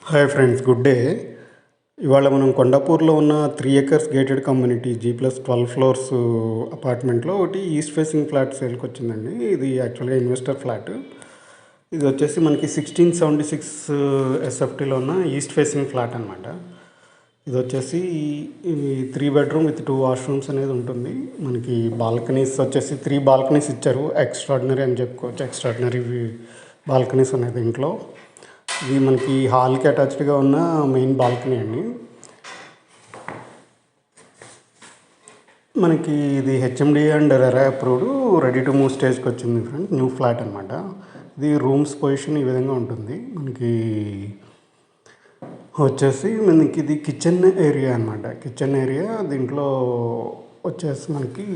Hi friends, good day. ఇవాళ మనం కొండాపూర్లో ఉన్న 3 acres gated community G+12 floors అపార్ట్మెంట్లో ఒకటి ఈస్ట్ ఫేసింగ్ ఫ్లాట్ సేల్కి వచ్చిందండి. ఇది యాక్చువల్గా ఇన్వెస్టర్ ఫ్లాట్. ఇది వచ్చేసి మనకి 1676 SFTలో ఉన్న ఈస్ట్ ఫేసింగ్ ఫ్లాట్ అనమాట. ఇది వచ్చేసి 3 bedroom విత్ 2 washrooms అనేది ఉంటుంది. మనకి బాల్కనీస్ వచ్చేసి 3 బాల్కనీస్ ఇచ్చారు. ఎక్స్ట్రాడినరీ అని చెప్పుకోవచ్చు. ఎక్స్ట్రాడినరీ బాల్కనీస్ ఉన్నాయి దీంట్లో. ఇది మనకి హాల్కి అటాచ్డ్గా ఉన్న మెయిన్ బాల్కనీ అండి. మనకి ఇది HMD and RERA approved, ready to move స్టేజ్కి వచ్చింది ఫ్రెండ్. న్యూ ఫ్లాట్ అనమాట. ఇది రూమ్స్ పొజిషన్ ఈ విధంగా ఉంటుంది. మనకి వచ్చేసి ఇది కిచెన్ ఏరియా అనమాట. కిచెన్ ఏరియా దీంట్లో వచ్చేసి మనకి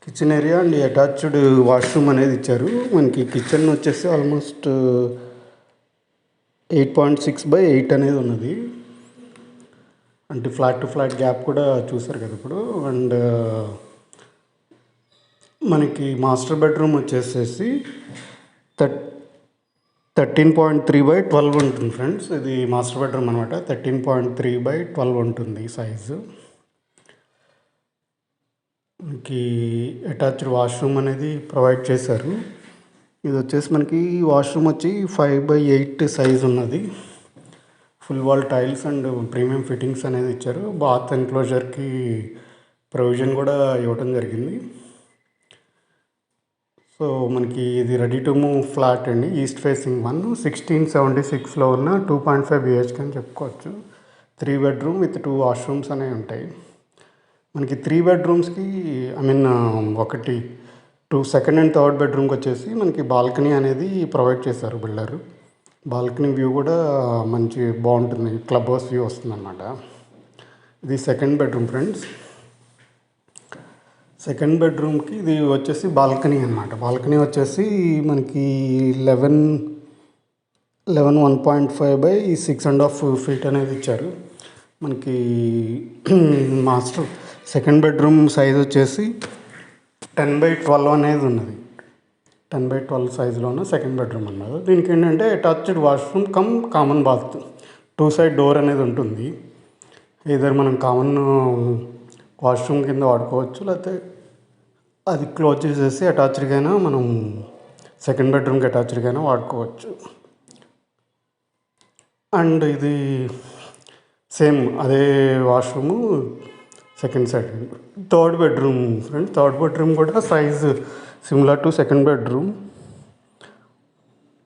kitchen area and attached washroom అనేది ఇచ్చారు. మనకి కిచెన్ వచ్చేసి ఆల్మోస్ట్ 8.6/8 అనేది ఉన్నది. అంటే ఫ్లాట్ టు ఫ్లాట్ గ్యాప్ కూడా చూసారు కదా ఇప్పుడు. అండ్ మనకి మాస్టర్ బెడ్రూమ్ వచ్చేసేసి 13.3/12 ఉంటుంది ఫ్రెండ్స్. ఇది మాస్టర్ బెడ్రూమ్ అనమాట. 13.3/12 ఉంటుంది సైజు. మనకి అటాచ్డ్ వాష్రూమ్ అనేది ప్రొవైడ్ చేశారు. ఇది వచ్చేసి మనకి వాష్రూమ్ వచ్చి 5/8 సైజ్ ఉన్నది. Full wall tiles and premium fittings అనేది ఇచ్చారు. బాత్ ఎన్క్లోజర్కి ప్రొవిజన్ కూడా ఇవ్వటం జరిగింది. సో మనకి ఇది రెడీ టు మూవ్ ఫ్లాట్ అండి. ఈస్ట్ ఫేసింగ్ 1 1676లో ఉన్న 2.5 BHK అని చెప్పుకోవచ్చు. 3 bedroom విత్ 2 washrooms అనేవి ఉంటాయి. మనకి 3 bedroomsకి ఒకటి 2 second and third bedroomకి వచ్చేసి మనకి బాల్కనీ అనేది ప్రొవైడ్ చేశారు బిల్డరు. బాల్కనీ వ్యూ కూడా మంచి బాగుంటుంది. క్లబ్ హౌస్ వ్యూ వస్తుంది అనమాట. ఇది సెకండ్ బెడ్రూమ్ ఫ్రెండ్స్. సెకండ్ బెడ్రూమ్కి ఇది వచ్చేసి బాల్కనీ అనమాట. బాల్కనీ వచ్చేసి మనకి 1.5/6.5 feet అనేది ఇచ్చారు. మనకి మాస్టర్ సెకండ్ బెడ్రూమ్ సైజ్ వచ్చేసి 10/12 అనేది ఉన్నది. 10/12 సైజులో ఉన్న సెకండ్ బెడ్రూమ్ అన్నది. దీనికి ఏంటంటే attached washroom common bath 2 side door అనేది ఉంటుంది. ఏదైనా మనం కామన్ వాష్రూమ్ కింద వాడుకోవచ్చు, లేకపోతే అది క్లోజ్ చేసేసి అటాచ్డ్గా మనం సెకండ్ బెడ్రూమ్కి అటాచ్డ్గా వాడుకోవచ్చు. అండ్ ఇది సేమ్ అదే washroom second side. Third bedroom friend. Third bedroom కూడా size similar to second bedroom.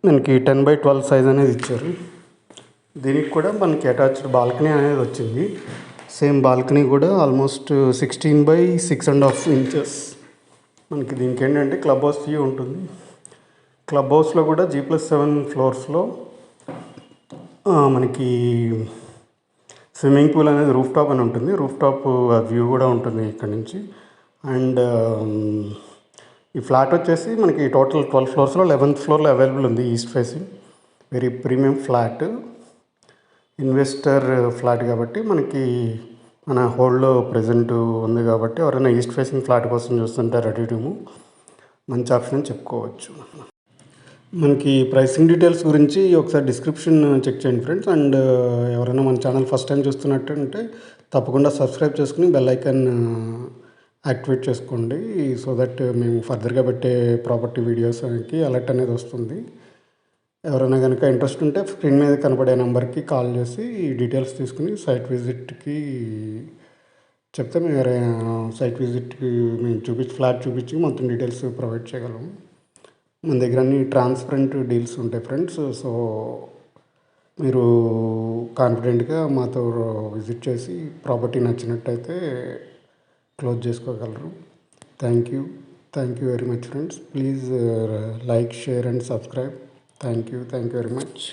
మనకి 10/12 సైజ్ అనేది ఇచ్చారు. దీనికి కూడా మనకి అటాచ్డ్ బాల్కనీ అనేది వచ్చింది. సేమ్ బాల్కనీ కూడా ఆల్మోస్ట్ 16/6.5 inches. మనకి దీనికి ఏంటంటే క్లబ్ హౌస్ వ్యూ ఉంటుంది. క్లబ్ హౌస్లో కూడా G+7 ఫ్లోర్స్లో మనకి స్విమ్మింగ్ పూల్ అనేది రూఫ్ టాప్ అని ఉంటుంది. రూఫ్ టాప్ వ్యూ కూడా ఉంటుంది ఇక్కడ నుంచి. అండ్ ఈ ఫ్లాట్ వచ్చేసి మనకి టోటల్ 12 floors 11th floorలో అవైలబుల్ ఉంది. East facing very premium flat, investor flat కాబట్టి మనకి మన హోల్డ్లో ప్రజెంట్ ఉంది. కాబట్టి ఎవరైనా ఈస్ట్ ఫేసింగ్ ఫ్లాట్ కోసం చూస్తుంటే రెడీ టు మూవ్ మంచి ఆప్షన్ అని చెప్పుకోవచ్చు. మనకి ప్రైసింగ్ డీటెయిల్స్ గురించి ఒకసారి డిస్క్రిప్షన్ చెక్ చేయండి ఫ్రెండ్స్. అండ్ ఎవరైనా మన ఛానల్ ఫస్ట్ టైం చూస్తున్నట్టుంటే తప్పకుండా సబ్స్క్రైబ్ చేసుకుని బెల్ ఐకాన్ యాక్టివేట్ చేసుకోండి. సో దట్ మేము ఫర్దర్గా పెట్టే ప్రాపర్టీ వీడియోస్కి అలర్ట్ అనేది వస్తుంది. ఎవరైనా కనుక ఇంట్రెస్ట్ ఉంటే స్క్రీన్ మీద కనబడే నెంబర్కి కాల్ చేసి డీటెయిల్స్ తీసుకుని సైట్ విజిట్కి చెప్తే మేము సైట్ విజిట్కి మేము ఫ్లాట్ చూపించి మొత్తం డీటెయిల్స్ ప్రొవైడ్ చేయగలము. మన దగ్గర అన్ని ట్రాన్స్పరెంట్ డీల్స్ ఉంటాయి ఫ్రెండ్స్. సో మీరు కాన్ఫిడెంట్గా మాతో విజిట్ చేసి ప్రాపర్టీ నచ్చినట్టయితే క్లోజ్ చేసుకోగలరు. Thank you very much friends. Please like, share and subscribe. Thank you very much.